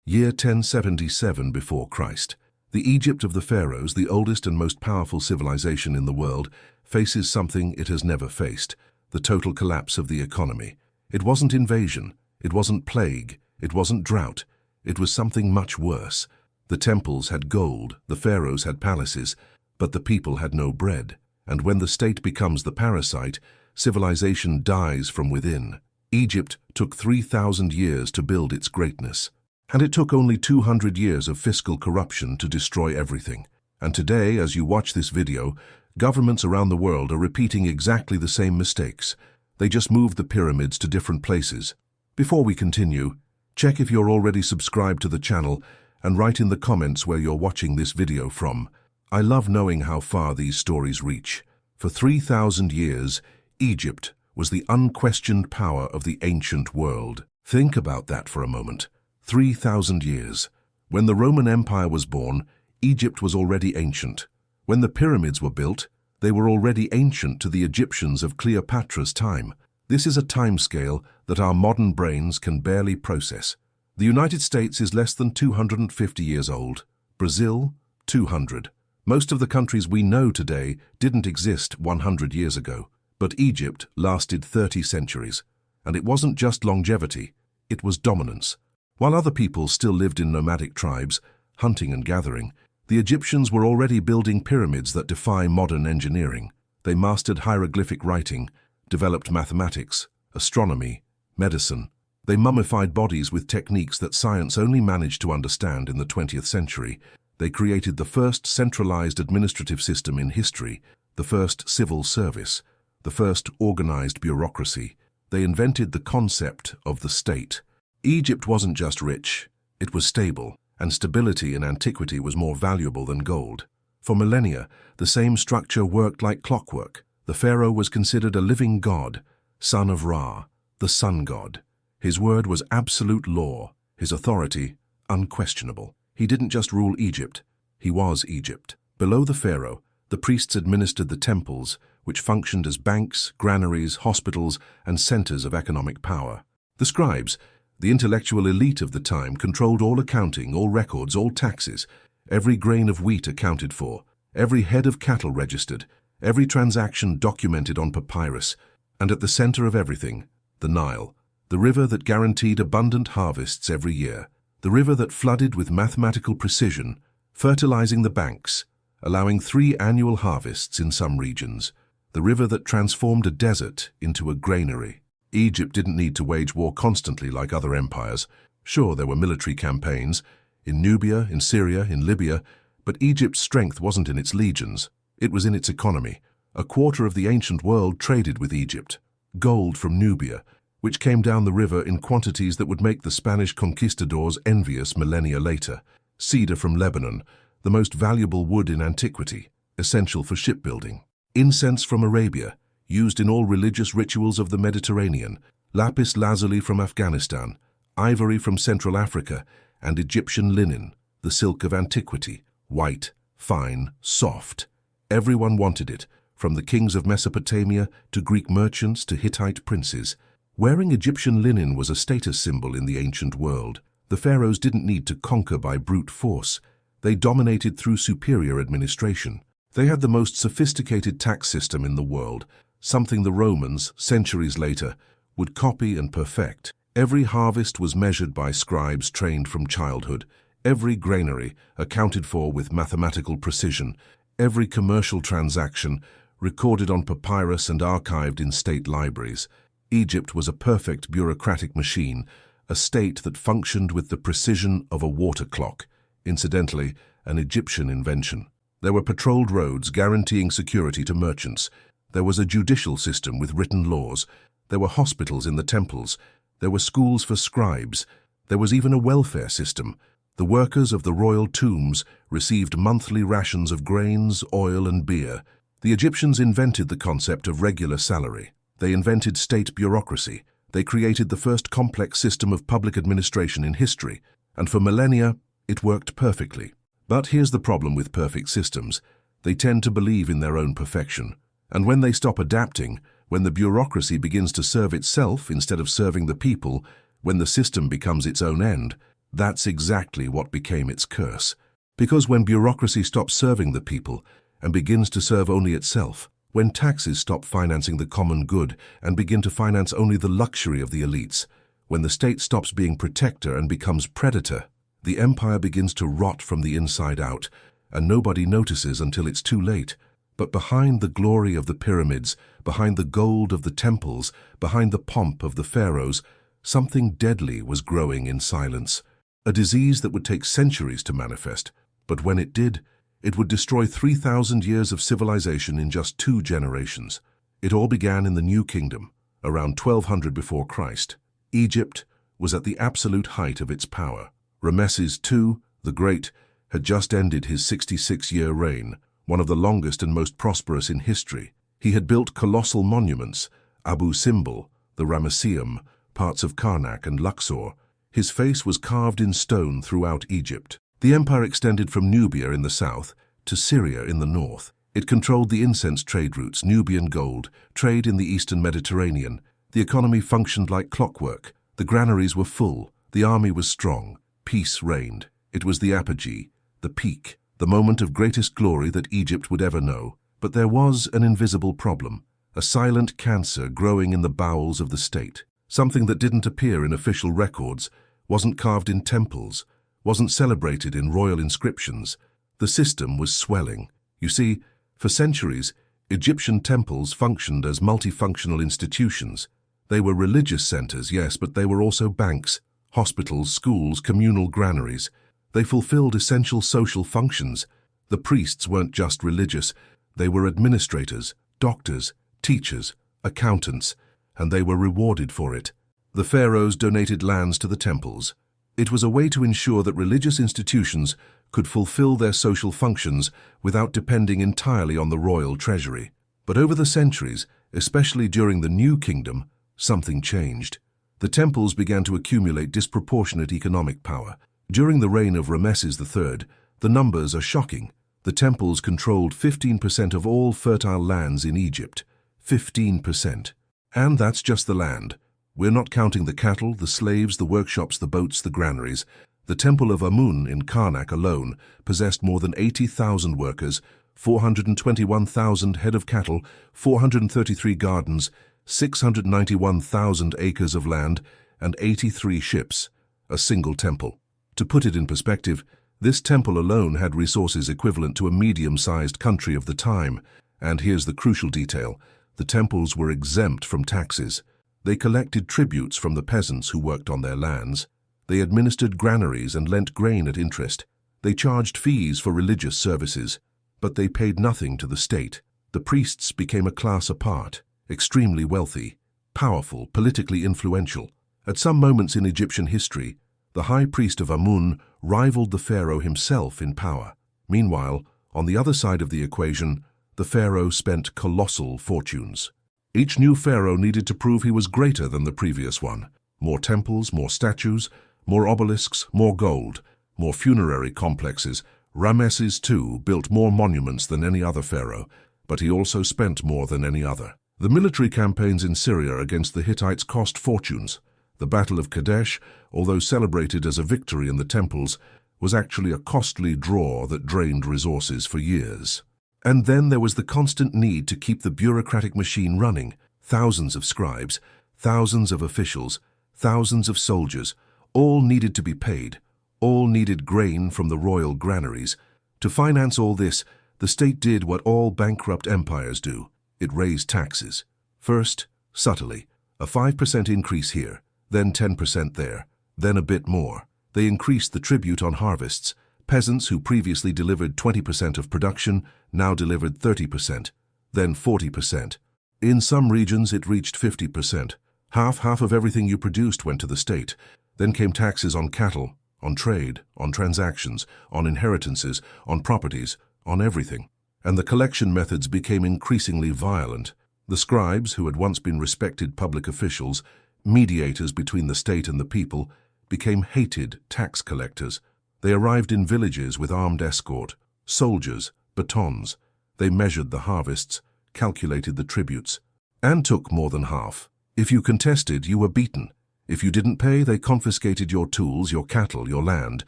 Year 1077 before Christ. The Egypt of the pharaohs, the oldest and most powerful civilization in the world, faces something it has never faced: the total collapse of the economy. It wasn't invasion, it wasn't plague, it wasn't drought. It was something much worse. The temples had gold, the pharaohs had palaces, but the people had no bread. And when the state becomes the parasite, civilization dies from within. Egypt took 3,000 years to build its greatness. And it took only 200 years of fiscal corruption to destroy everything. And today, as you watch this video, governments around the world are repeating exactly the same mistakes. They just moved the pyramids to different places. Before we continue, check if you're already subscribed to the channel and write in the comments where you're watching this video from. I love knowing how far these stories reach. For 3,000 years, Egypt was the unquestioned power of the ancient world. Think about that for a moment. 3,000 years. When the Roman Empire was born, Egypt was already ancient. When the pyramids were built, they were already ancient to the Egyptians of Cleopatra's time. This is a timescale that our modern brains can barely process. The United States is less than 250 years old. Brazil, 200. Most of the countries we know today didn't exist 100 years ago. But Egypt lasted 30 centuries. And it wasn't just longevity, it was dominance. While other peoples still lived in nomadic tribes, hunting and gathering, the Egyptians were already building pyramids that defy modern engineering. They mastered hieroglyphic writing, developed mathematics, astronomy, medicine. They mummified bodies with techniques that science only managed to understand in the 20th century. They created the first centralized administrative system in history, the first civil service, the first organized bureaucracy. They invented the concept of the state. Egypt wasn't just rich, it was stable, and stability in antiquity was more valuable than gold. For millennia, the same structure worked like clockwork. The pharaoh was considered a living god, son of Ra, the sun god. His word was absolute law, his authority unquestionable. He didn't just rule Egypt, he was Egypt. Below the pharaoh, the priests administered the temples, which functioned as banks, granaries, hospitals, and centers of economic power. The scribes, the intellectual elite of the time, controlled all accounting, all records, all taxes. Every grain of wheat accounted for, every head of cattle registered, every transaction documented on papyrus. And at the center of everything, the Nile, the river that guaranteed abundant harvests every year, the river that flooded with mathematical precision, fertilizing the banks, allowing 3 annual harvests in some regions, the river that transformed a desert into a granary. Egypt didn't need to wage war constantly like other empires. Sure, there were military campaigns, in Nubia, in Syria, in Libya, but Egypt's strength wasn't in its legions, it was in its economy. A quarter of the ancient world traded with Egypt. Gold from Nubia, which came down the river in quantities that would make the Spanish conquistadors envious millennia later. Cedar from Lebanon, the most valuable wood in antiquity, essential for shipbuilding. Incense from Arabia, used in all religious rituals of the Mediterranean. Lapis lazuli from Afghanistan, ivory from Central Africa, and Egyptian linen, the silk of antiquity, white, fine, soft. Everyone wanted it, from the kings of Mesopotamia to Greek merchants to Hittite princes. Wearing Egyptian linen was a status symbol in the ancient world. The pharaohs didn't need to conquer by brute force. They dominated through superior administration. They had the most sophisticated tax system in the world, something the Romans, centuries later, would copy and perfect. Every harvest was measured by scribes trained from childhood. Every granary accounted for with mathematical precision. Every commercial transaction recorded on papyrus and archived in state libraries. Egypt was a perfect bureaucratic machine, a state that functioned with the precision of a water clock, incidentally, an Egyptian invention. There were patrolled roads guaranteeing security to merchants. There was a judicial system with written laws. There were hospitals in the temples. There were schools for scribes. There was even a welfare system. The workers of the royal tombs received monthly rations of grains, oil, and beer. The Egyptians invented the concept of regular salary. They invented state bureaucracy. They created the first complex system of public administration in history. And for millennia, it worked perfectly. But here's the problem with perfect systems. They tend to believe in their own perfection. And when they stop adapting, when the bureaucracy begins to serve itself instead of serving the people, when the system becomes its own end, That's exactly what became its curse. Because when bureaucracy stops serving the people and begins to serve only itself, when taxes stop financing the common good and begin to finance only the luxury of the elites, when the state stops being protector and becomes predator, the empire begins to rot from the inside out, and nobody notices until it's too late. But behind the glory of the pyramids, behind the gold of the temples, behind the pomp of the pharaohs, something deadly was growing in silence. A disease that would take centuries to manifest, but when it did, it would destroy 3,000 years of civilization in just 2 generations. It all began in the New Kingdom, around 1200 before Christ. Egypt was at the absolute height of its power. Ramesses II, the Great, had just ended his 66-year reign, one of the longest and most prosperous in history. He had built colossal monuments, Abu Simbel, the Ramesseum, parts of Karnak and Luxor. His face was carved in stone throughout Egypt. The empire extended from Nubia in the south to Syria in the north. It controlled the incense trade routes, Nubian gold, trade in the eastern Mediterranean. The economy functioned like clockwork. The granaries were full. The army was strong. Peace reigned. It was the apogee, the peak, the moment of greatest glory that Egypt would ever know. But there was an invisible problem, a silent cancer growing in the bowels of the state. Something that didn't appear in official records, wasn't carved in temples, wasn't celebrated in royal inscriptions. The system was swelling. You see, for centuries, Egyptian temples functioned as multifunctional institutions. They were religious centers, yes, but they were also banks, hospitals, schools, communal granaries. They fulfilled essential social functions. The priests weren't just religious. They were administrators, doctors, teachers, accountants, and they were rewarded for it. The pharaohs donated lands to the temples. It was a way to ensure that religious institutions could fulfill their social functions without depending entirely on the royal treasury. But over the centuries, especially during the New Kingdom, something changed. The temples began to accumulate disproportionate economic power. During the reign of Ramesses III, the numbers are shocking. The temples controlled 15% of all fertile lands in Egypt. 15%. And that's just the land. We're not counting the cattle, the slaves, the workshops, the boats, the granaries. The Temple of Amun in Karnak alone possessed more than 80,000 workers, 421,000 head of cattle, 433 gardens, 691,000 acres of land, and 83 ships, a single temple. To put it in perspective, this temple alone had resources equivalent to a medium-sized country of the time. And here's the crucial detail. The temples were exempt from taxes. They collected tributes from the peasants who worked on their lands. They administered granaries and lent grain at interest. They charged fees for religious services, but they paid nothing to the state. The priests became a class apart, extremely wealthy, powerful, politically influential. At some moments in Egyptian history, the high priest of Amun rivaled the pharaoh himself in power. Meanwhile, on the other side of the equation, the pharaoh spent colossal fortunes. Each new pharaoh needed to prove he was greater than the previous one. More temples, more statues, more obelisks, more gold, more funerary complexes. Ramesses II built more monuments than any other pharaoh, but he also spent more than any other. The military campaigns in Syria against the Hittites cost fortunes. The Battle of Kadesh, although celebrated as a victory in the temples, was actually a costly draw that drained resources for years. And then there was the constant need to keep the bureaucratic machine running. Thousands of scribes, thousands of officials, thousands of soldiers, all needed to be paid, all needed grain from the royal granaries. To finance all this, the state did what all bankrupt empires do. It raised taxes. First, subtly, a 5% increase here, then 10% there, then a bit more. They increased the tribute on harvests. Peasants who previously delivered 20% of production now delivered 30%, then 40%. In some regions it reached 50%. Half of everything you produced went to the state. Then came taxes on cattle, on trade, on transactions, on inheritances, on properties, on everything. And the collection methods became increasingly violent. The scribes, who had once been respected public officials, mediators between the state and the people, became hated tax collectors. They arrived in villages with armed escort, soldiers, batons. They measured the harvests, calculated the tributes, and took more than half. If you contested, you were beaten. If you didn't pay, they confiscated your tools, your cattle, your land.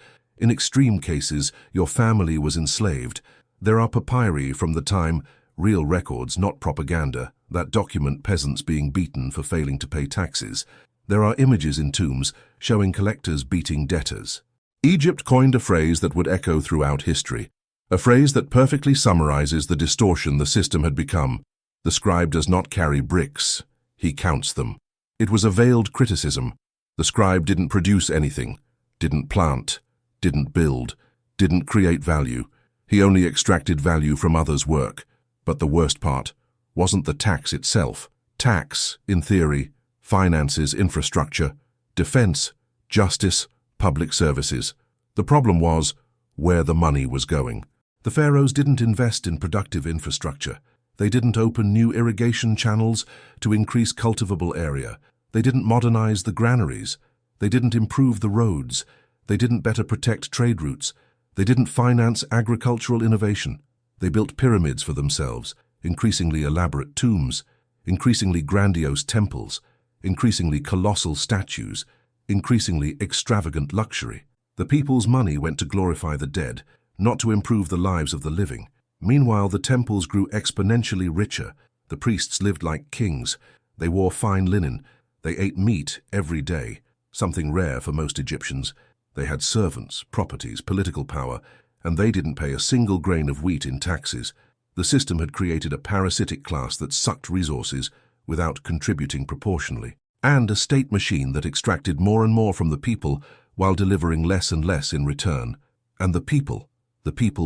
In extreme cases, your family was enslaved. There are papyri from the time, real records, not propaganda, that document peasants being beaten for failing to pay taxes. There are images in tombs showing collectors beating debtors. Egypt coined a phrase that would echo throughout history, a phrase that perfectly summarizes the distortion the system had become. The scribe does not carry bricks, he counts them. It was a veiled criticism. The scribe didn't produce anything, didn't plant, didn't build, didn't create value. He only extracted value from others' work. But the worst part wasn't the tax itself. Tax, in theory, finances, infrastructure, defense, justice, public services. The problem was where the money was going. The pharaohs didn't invest in productive infrastructure. They didn't open new irrigation channels to increase cultivable area. They didn't modernize the granaries. They didn't improve the roads. They didn't better protect trade routes. They didn't finance agricultural innovation. They built pyramids for themselves, increasingly elaborate tombs, increasingly grandiose temples, increasingly colossal statues, increasingly extravagant luxury. The people's money went to glorify the dead, not to improve the lives of the living. Meanwhile, the temples grew exponentially richer. The priests lived like kings. They wore fine linen. They ate meat every day, something rare for most Egyptians. They had servants, properties, political power, and they didn't pay a single grain of wheat in taxes. The system had created a parasitic class that sucked resources without contributing proportionally, and a state machine that extracted more and more from the people while delivering less and less in return. And the people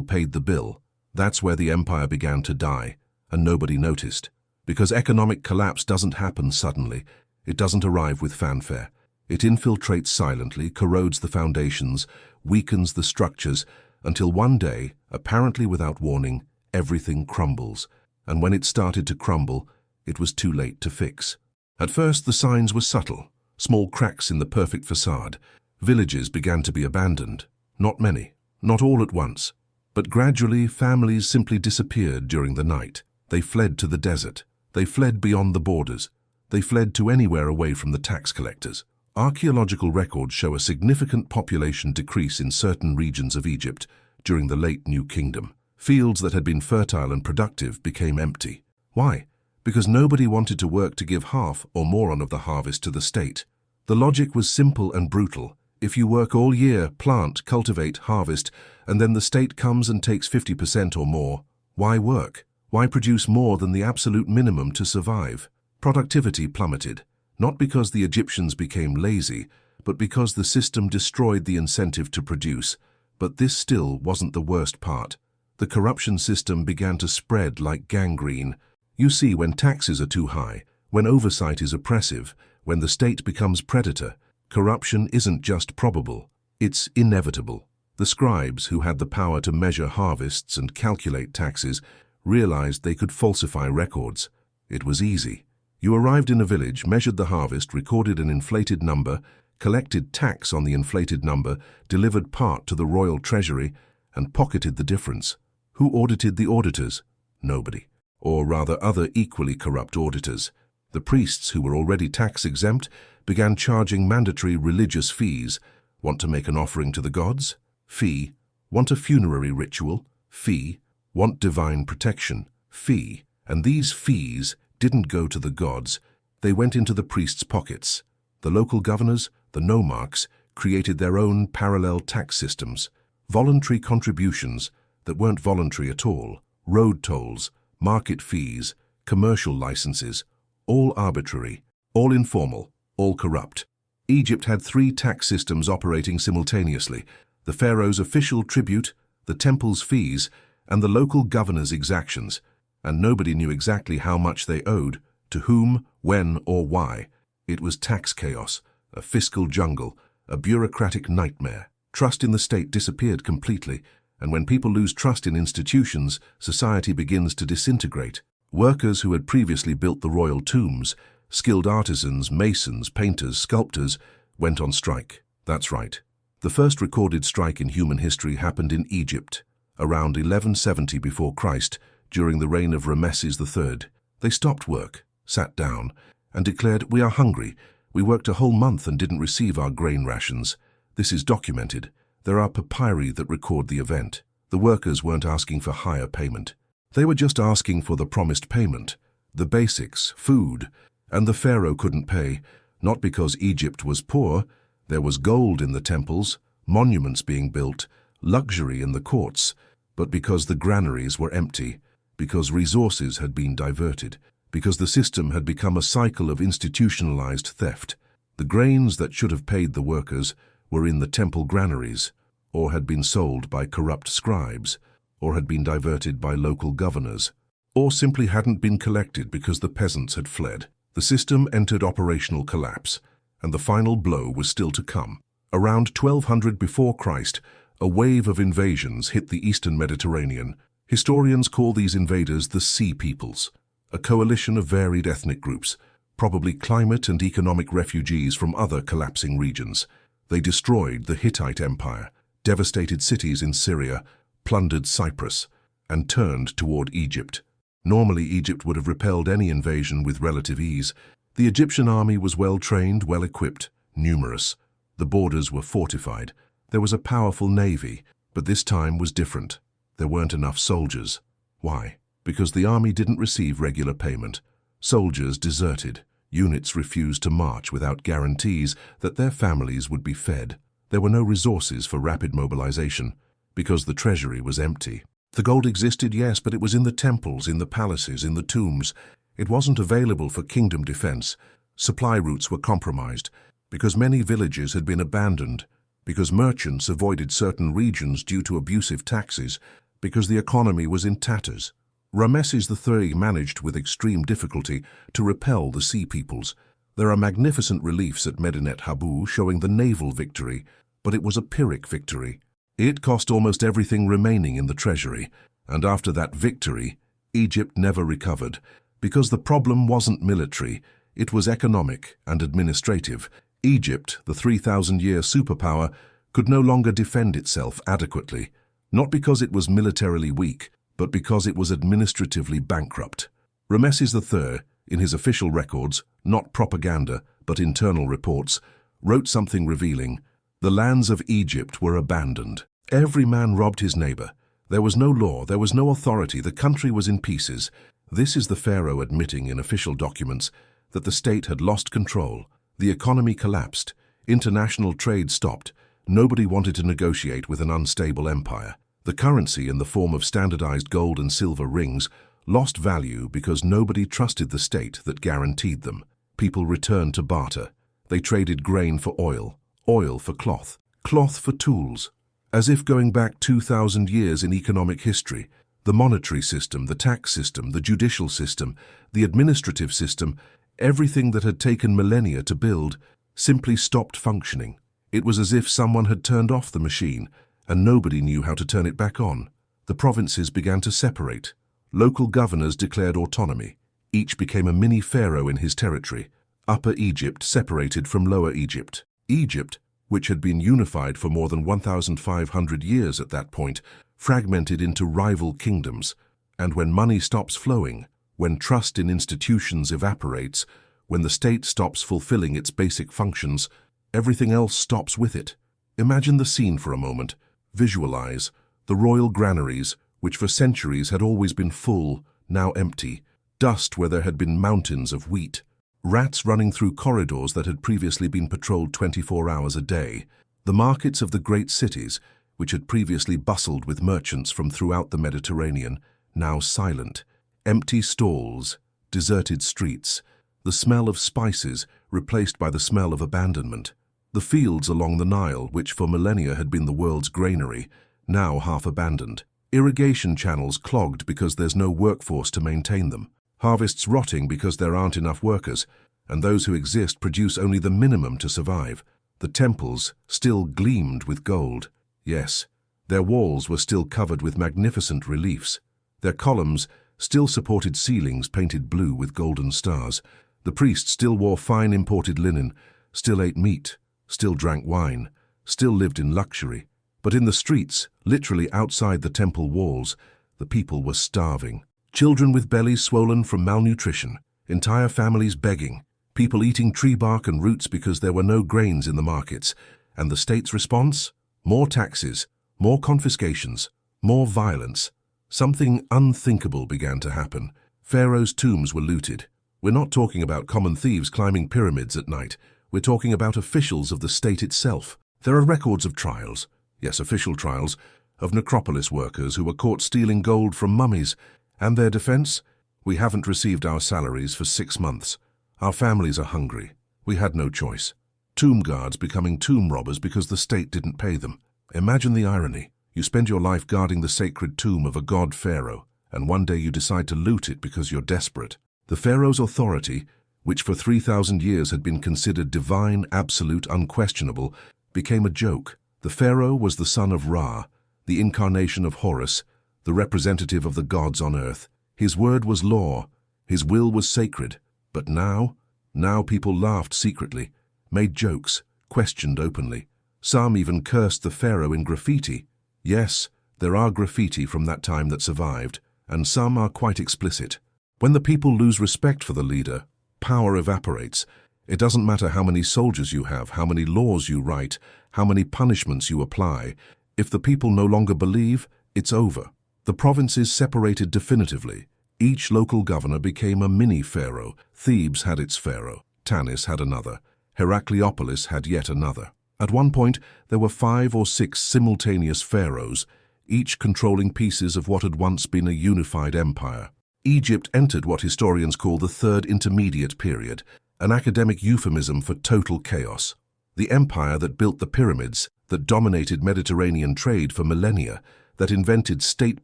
paid the bill. That's where the empire began to die, and nobody noticed. Because economic collapse doesn't happen suddenly. It doesn't arrive with fanfare. It infiltrates silently, corrodes the foundations, weakens the structures, until one day, apparently without warning, everything crumbles. And when it started to crumble, it was too late to fix. At first, the signs were subtle, small cracks in the perfect facade. Villages began to be abandoned. Not many, not all at once. But gradually, families simply disappeared during the night. They fled to the desert. They fled beyond the borders. They fled to anywhere away from the tax collectors. Archaeological records show a significant population decrease in certain regions of Egypt during the late New Kingdom. Fields that had been fertile and productive became empty. Why? Because nobody wanted to work to give half or more of the harvest to the state. The logic was simple and brutal. If you work all year, plant, cultivate, harvest, and then the state comes and takes 50% or more, why work? Why produce more than the absolute minimum to survive? Productivity plummeted, not because the Egyptians became lazy, but because the system destroyed the incentive to produce. But this still wasn't the worst part. The corruption system began to spread like gangrene. You see, when taxes are too high, when oversight is oppressive, when the state becomes predator, corruption isn't just probable, it's inevitable. The scribes, who had the power to measure harvests and calculate taxes, realized they could falsify records. It was easy. You arrived in a village, measured the harvest, recorded an inflated number, collected tax on the inflated number, delivered part to the royal treasury, and pocketed the difference. Who audited the auditors? Nobody. Or rather, other equally corrupt auditors. The priests, who were already tax-exempt, began charging mandatory religious fees. Want to make an offering to the gods? Fee. Want a funerary ritual? Fee. Want divine protection? Fee. And these fees didn't go to the gods. They went into the priests' pockets. The local governors, the nomarchs, created their own parallel tax systems. Voluntary contributions that weren't voluntary at all. Road tolls, market fees, commercial licenses, all arbitrary, all informal, all corrupt. Egypt had 3 tax systems operating simultaneously: the pharaoh's official tribute, the temple's fees, and the local governor's exactions, and nobody knew exactly how much they owed, to whom, when, or why. It was tax chaos, a fiscal jungle, a bureaucratic nightmare. Trust in the state disappeared completely, and when people lose trust in institutions, society begins to disintegrate. Workers who had previously built the royal tombs, skilled artisans, masons, painters, sculptors, went on strike. That's right. The first recorded strike in human history happened in Egypt, around 1170 before Christ, during the reign of Rameses III. They stopped work, sat down, and declared, "We are hungry. We worked a whole month and didn't receive our grain rations. This is documented. There are papyri that record the event. The workers weren't asking for higher payment. They were just asking for the promised payment, the basics, food, and the pharaoh couldn't pay, not because Egypt was poor. There was gold in the temples, monuments being built, luxury in the courts, but because the granaries were empty, because resources had been diverted, because the system had become a cycle of institutionalized theft. The grains that should have paid the workers were in the temple granaries, or had been sold by corrupt scribes, or had been diverted by local governors, or simply hadn't been collected because the peasants had fled. The system entered operational collapse, and the final blow was still to come. Around 1200 before Christ, a wave of invasions hit the eastern Mediterranean. Historians call these invaders the Sea Peoples, a coalition of varied ethnic groups, probably climate and economic refugees from other collapsing regions. They destroyed the Hittite Empire, devastated cities in Syria, plundered Cyprus, and turned toward Egypt. Normally, Egypt would have repelled any invasion with relative ease. The Egyptian army was well-trained, well-equipped, numerous. The borders were fortified. There was a powerful navy, but this time was different. There weren't enough soldiers. Why? Because the army didn't receive regular payment. Soldiers deserted. Units refused to march without guarantees that their families would be fed. There were no resources for rapid mobilization, because the treasury was empty. The gold existed, yes, but it was in the temples, in the palaces, in the tombs. It wasn't available for kingdom defense. Supply routes were compromised, because many villages had been abandoned, because merchants avoided certain regions due to abusive taxes, because the economy was in tatters. Rameses III managed with extreme difficulty to repel the Sea Peoples. There are magnificent reliefs at Medinet Habu showing the naval victory, but it was a Pyrrhic victory. It cost almost everything remaining in the treasury, and after that victory, Egypt never recovered, because the problem wasn't military, it was economic and administrative. Egypt, the 3,000-year superpower, could no longer defend itself adequately, not because it was militarily weak, but because it was administratively bankrupt. Rameses III, in his official records, not propaganda, but internal reports, wrote something revealing. The lands of Egypt were abandoned. Every man robbed his neighbor. There was no law, there was no authority, the country was in pieces. This is the pharaoh admitting in official documents that the state had lost control. The economy collapsed. International trade stopped. Nobody wanted to negotiate with an unstable empire. The currency, in the form of standardized gold and silver rings, lost value because nobody trusted the state that guaranteed them. People returned to barter. They traded grain for oil, oil for cloth, cloth for tools. As if going back 2,000 years in economic history, the monetary system, the tax system, the judicial system, the administrative system, everything that had taken millennia to build, simply stopped functioning. It was as if someone had turned off the machine, and nobody knew how to turn it back on. The provinces began to separate. Local governors declared autonomy. Each became a mini-pharaoh in his territory. Upper Egypt separated from Lower Egypt. Egypt, which had been unified for more than 1,500 years at that point, fragmented into rival kingdoms. And when money stops flowing, when trust in institutions evaporates, when the state stops fulfilling its basic functions, everything else stops with it. Imagine the scene for a moment. Visualize the royal granaries, which for centuries had always been full, now empty, dust where there had been mountains of wheat, rats running through corridors that had previously been patrolled 24 hours a day, the markets of the great cities, which had previously bustled with merchants from throughout the Mediterranean, now silent, empty stalls, deserted streets, the smell of spices replaced by the smell of abandonment. The fields along the Nile, which for millennia had been the world's granary, now half abandoned. Irrigation channels clogged because there's no workforce to maintain them. Harvests rotting because there aren't enough workers, and those who exist produce only the minimum to survive. The temples still gleamed with gold. Yes, their walls were still covered with magnificent reliefs. Their columns still supported ceilings painted blue with golden stars. The priests still wore fine imported linen, still ate meat, still drank wine, still lived in luxury. But in the streets, literally outside the temple walls, the people were starving. Children with bellies swollen from malnutrition, entire families begging, People eating tree bark and roots because there were no grains in the markets. And the state's response? More taxes, more confiscations, more violence. Something unthinkable began to happen. Pharaoh's tombs were looted. We're not talking about common thieves climbing pyramids at night. We're talking about officials of the state itself. There are records of trials, yes, official trials, of necropolis workers who were caught stealing gold from mummies. And their defense? We haven't received our salaries for 6 months. Our families are hungry. We had no choice. Tomb guards becoming tomb robbers because the state didn't pay them. Imagine the irony. You spend your life guarding the sacred tomb of a god pharaoh, and one day you decide to loot it because you're desperate. The pharaoh's authority, which for 3,000 years had been considered divine, absolute, unquestionable, became a joke. The pharaoh was the son of Ra, the incarnation of Horus, the representative of the gods on earth. His word was law, his will was sacred. But now people laughed secretly, made jokes, questioned openly. Some even cursed the pharaoh in graffiti. Yes, there are graffiti from that time that survived, and some are quite explicit. When the people lose respect for the leader, power evaporates. It doesn't matter how many soldiers you have, how many laws you write, how many punishments you apply. If the people no longer believe, it's over. The provinces separated definitively. Each local governor became a mini-pharaoh. Thebes had its pharaoh, Tanis had another, Heracleopolis had yet another. At one point, there were 5 or 6 simultaneous pharaohs, each controlling pieces of what had once been a unified empire. Egypt entered what historians call the Third Intermediate Period, an academic euphemism for total chaos. The empire that built the pyramids, that dominated Mediterranean trade for millennia, that invented state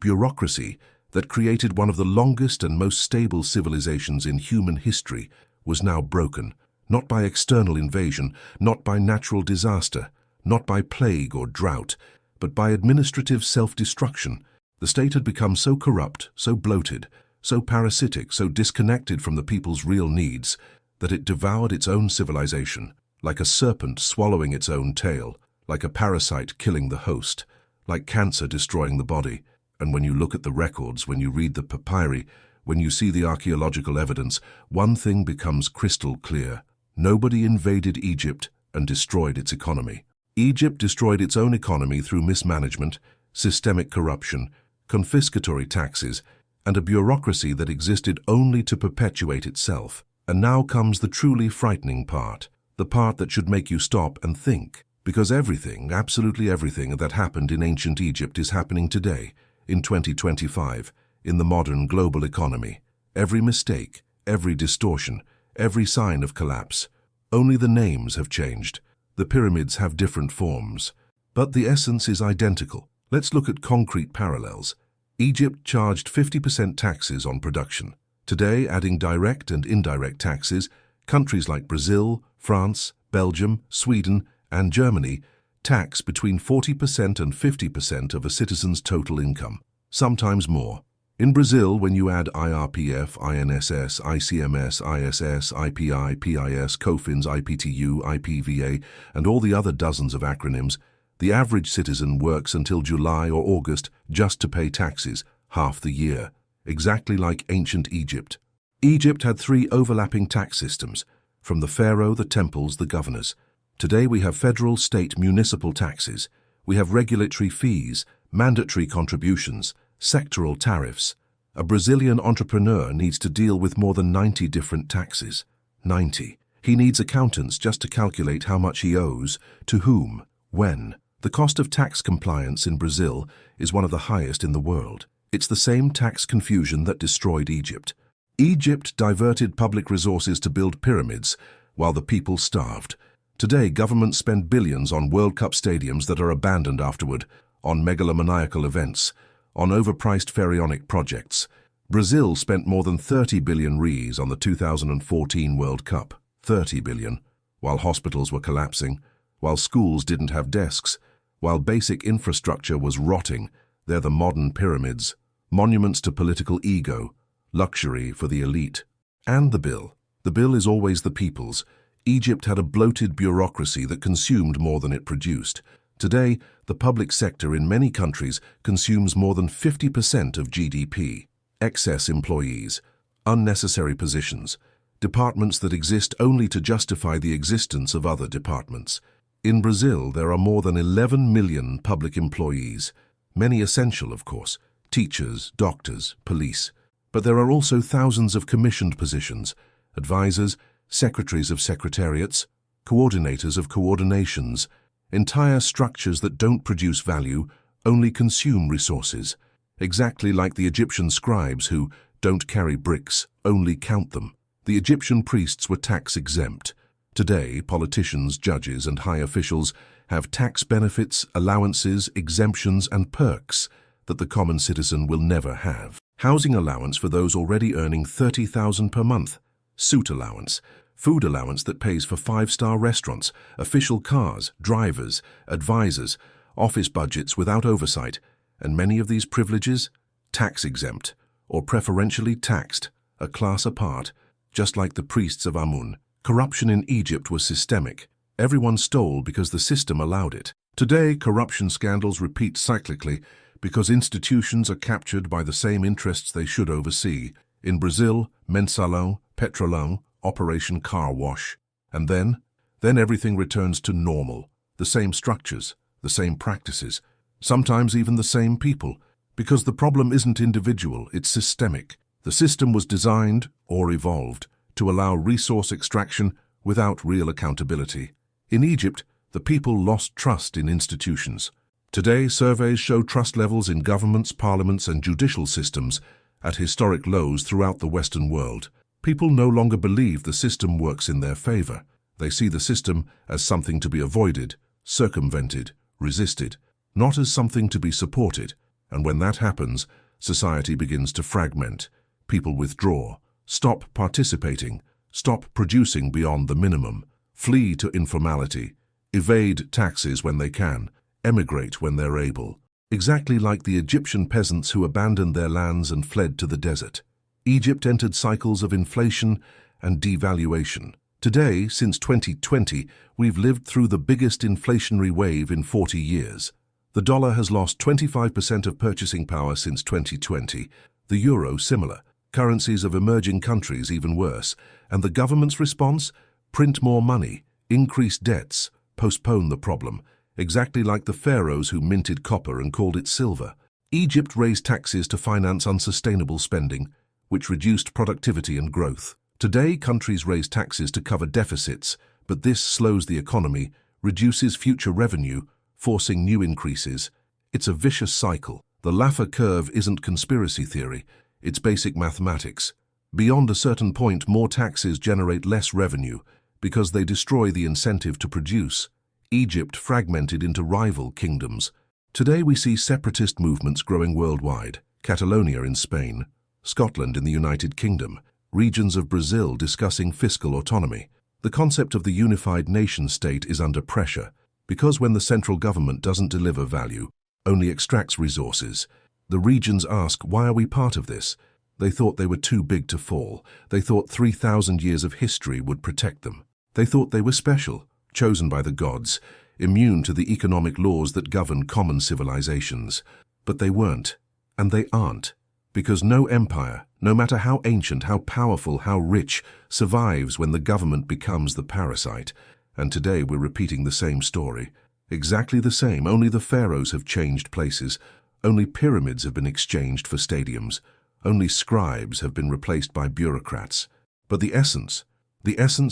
bureaucracy, that created one of the longest and most stable civilizations in human history, was now broken, not by external invasion, not by natural disaster, not by plague or drought, but by administrative self-destruction. The state had become so corrupt, so bloated, so parasitic, so disconnected from the people's real needs, that it devoured its own civilization, like a serpent swallowing its own tail, like a parasite killing the host, like cancer destroying the body. And when you look at the records, when you read the papyri, when you see the archaeological evidence, one thing becomes crystal clear. Nobody invaded Egypt and destroyed its economy. Egypt destroyed its own economy through mismanagement, systemic corruption, confiscatory taxes, and a bureaucracy that existed only to perpetuate itself. And now comes the truly frightening part, the part that should make you stop and think. Because everything, absolutely everything that happened in ancient Egypt is happening today, in 2025, in the modern global economy. Every mistake, every distortion, every sign of collapse. Only the names have changed. The pyramids have different forms. But the essence is identical. Let's look at concrete parallels. Egypt charged 50% taxes on production. Today, adding direct and indirect taxes, countries like Brazil, France, Belgium, Sweden, and Germany tax between 40% and 50% of a citizen's total income, sometimes more. In Brazil, when you add IRPF, INSS, ICMS, ISS, IPI, PIS, COFINS, IPTU, IPVA, and all the other dozens of acronyms, the average citizen works until July or August just to pay taxes, half the year, exactly like ancient Egypt. Egypt had 3 overlapping tax systems, from the pharaoh, the temples, the governors. Today we have federal, state, municipal taxes. We have regulatory fees, mandatory contributions, sectoral tariffs. A Brazilian entrepreneur needs to deal with more than 90 different taxes. 90. He needs accountants just to calculate how much he owes, to whom, when. The cost of tax compliance in Brazil is one of the highest in the world. It's the same tax confusion that destroyed Egypt. Egypt diverted public resources to build pyramids while the people starved. Today, governments spend billions on World Cup stadiums that are abandoned afterward, on megalomaniacal events, on overpriced pharaonic projects. Brazil spent more than 30 billion reais on the 2014 World Cup, 30 billion, while hospitals were collapsing, while schools didn't have desks, while basic infrastructure was rotting. They're the modern pyramids, monuments to political ego, luxury for the elite. And the bill. The bill is always the people's. Egypt had a bloated bureaucracy that consumed more than it produced. Today, the public sector in many countries consumes more than 50% of GDP. Excess employees, unnecessary positions, departments that exist only to justify the existence of other departments. In Brazil, there are more than 11 million public employees, many essential, of course, teachers, doctors, police. But there are also thousands of commissioned positions, advisors, secretaries of secretariats, coordinators of coordinations, entire structures that don't produce value, only consume resources, exactly like the Egyptian scribes who don't carry bricks, only count them. The Egyptian priests were tax-exempt. Today, politicians, judges, and high officials have tax benefits, allowances, exemptions, and perks that the common citizen will never have. Housing allowance for those already earning $30,000 per month, suit allowance, food allowance that pays for five-star restaurants, official cars, drivers, advisors, office budgets without oversight, and many of these privileges tax-exempt or preferentially taxed, a class apart, just like the priests of Amun. Corruption in Egypt was systemic. Everyone stole because the system allowed it. Today, corruption scandals repeat cyclically because institutions are captured by the same interests they should oversee. In Brazil, Mensalão, Petrolão, Operation Car Wash. And then everything returns to normal. The same structures, the same practices, sometimes even the same people. Because the problem isn't individual, it's systemic. The system was designed, or evolved, to allow resource extraction without real accountability. In Egypt, the people lost trust in institutions. Today, surveys show trust levels in governments, parliaments, and judicial systems at historic lows throughout the Western world. People no longer believe the system works in their favor. They see the system as something to be avoided, circumvented, resisted, not as something to be supported. And when that happens, society begins to fragment. People withdraw, stop participating, stop producing beyond the minimum, flee to informality, evade taxes when they can, emigrate when they're able. Exactly like the Egyptian peasants who abandoned their lands and fled to the desert. Egypt entered cycles of inflation and devaluation. Today, since 2020, we've lived through the biggest inflationary wave in 40 years. The dollar has lost 25% of purchasing power since 2020, the euro similar. Currencies of emerging countries even worse, and the government's response? Print more money, increase debts, postpone the problem, exactly like the pharaohs who minted copper and called it silver. Egypt raised taxes to finance unsustainable spending, which reduced productivity and growth. Today, countries raise taxes to cover deficits, but this slows the economy, reduces future revenue, forcing new increases. It's a vicious cycle. The Laffer curve isn't conspiracy theory. It's basic mathematics. Beyond a certain point, more taxes generate less revenue because they destroy the incentive to produce. Egypt fragmented into rival kingdoms. Today we see separatist movements growing worldwide. Catalonia in Spain, Scotland in the United Kingdom, regions of Brazil discussing fiscal autonomy. The concept of the unified nation-state is under pressure because when the central government doesn't deliver value, only extracts resources, the regions ask, why are we part of this? They thought they were too big to fall. They thought 3,000 years of history would protect them. They thought they were special, chosen by the gods, immune to the economic laws that govern common civilizations. But they weren't, and they aren't, because no empire, no matter how ancient, how powerful, how rich, survives when the government becomes the parasite. And today we're repeating the same story. Exactly the same, only the pharaohs have changed places. Only pyramids have been exchanged for stadiums. Only scribes have been replaced by bureaucrats. But the essence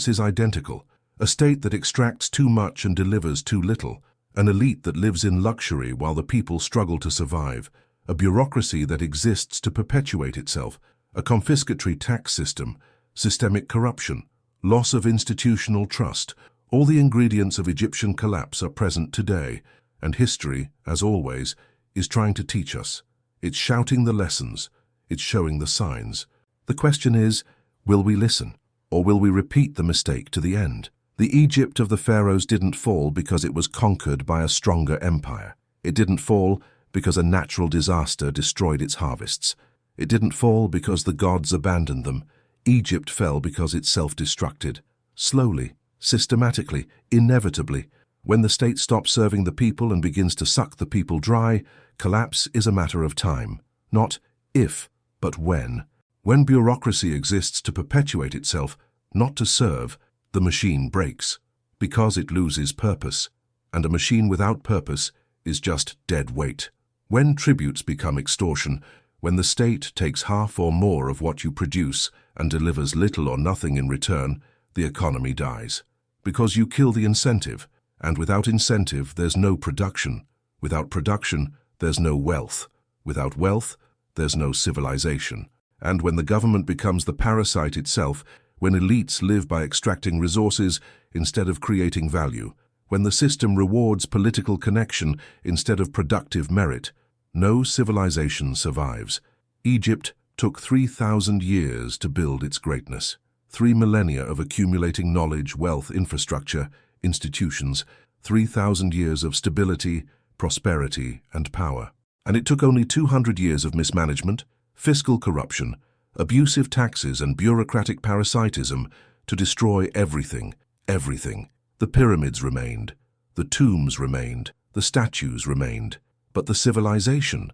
is identical. A state that extracts too much and delivers too little. An elite that lives in luxury while the people struggle to survive. A bureaucracy that exists to perpetuate itself. A confiscatory tax system. Systemic corruption. Loss of institutional trust. All the ingredients of Egyptian collapse are present today. And history, as always, is trying to teach us. It's shouting the lessons. It's showing the signs. The question is, will we listen? Or will we repeat the mistake to the end? The Egypt of the pharaohs didn't fall because it was conquered by a stronger empire. It didn't fall because a natural disaster destroyed its harvests. It didn't fall because the gods abandoned them. Egypt fell because it self-destructed. Slowly, systematically, inevitably. When the state stops serving the people and begins to suck the people dry, collapse is a matter of time. Not if, but when. When bureaucracy exists to perpetuate itself, not to serve, the machine breaks, because it loses purpose, and a machine without purpose is just dead weight. When tributes become extortion, when the state takes half or more of what you produce and delivers little or nothing in return, the economy dies. Because you kill the incentive, and without incentive there's no production. Without production, there's no wealth. Without wealth, there's no civilization. And when the government becomes the parasite itself, when elites live by extracting resources instead of creating value, when the system rewards political connection instead of productive merit, no civilization survives. Egypt took 3,000 years to build its greatness. 3 millennia of accumulating knowledge, wealth, infrastructure, institutions, 3,000 years of stability, prosperity, and power. And it took only 200 years of mismanagement, fiscal corruption, abusive taxes, and bureaucratic parasitism to destroy everything, everything. The pyramids remained, the tombs remained, the statues remained, but the civilization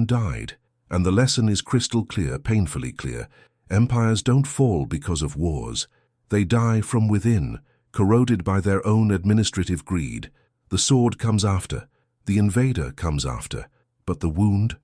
died. And the lesson is crystal clear, painfully clear. Empires don't fall because of wars. They die from within, corroded by their own administrative greed. The sword comes after, the invader comes after, but the wound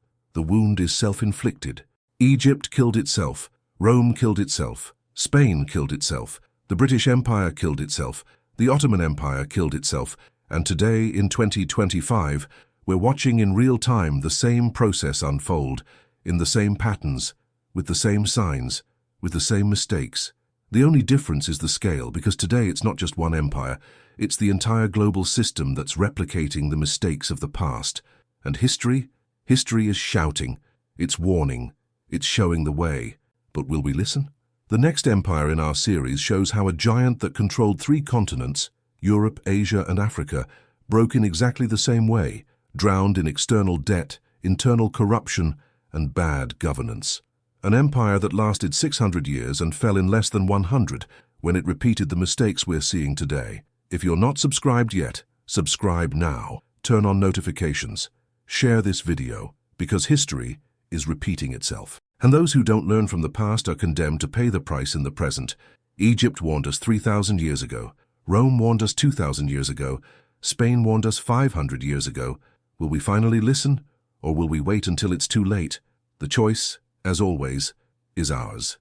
is self-inflicted. Egypt killed itself, Rome killed itself, Spain killed itself, the British Empire killed itself, the Ottoman Empire killed itself, and today, in 2025, we're watching in real time the same process unfold, in the same patterns, with the same signs, with the same mistakes. The only difference is the scale, because today it's not just one empire, it's the entire global system that's replicating the mistakes of the past. And history is shouting, it's warning, it's showing the way. But will we listen? The next empire in our series shows how a giant that controlled 3 continents, Europe, Asia, and Africa, broke in exactly the same way, drowned in external debt, internal corruption, and bad governance. An empire that lasted 600 years and fell in less than 100 when it repeated the mistakes we're seeing today. If you're not subscribed yet, subscribe now. Turn on notifications. Share this video, because history is repeating itself. And those who don't learn from the past are condemned to pay the price in the present. Egypt warned us 3,000 years ago. Rome warned us 2,000 years ago. Spain warned us 500 years ago. Will we finally listen, or will we wait until it's too late? The choice, as always, is ours.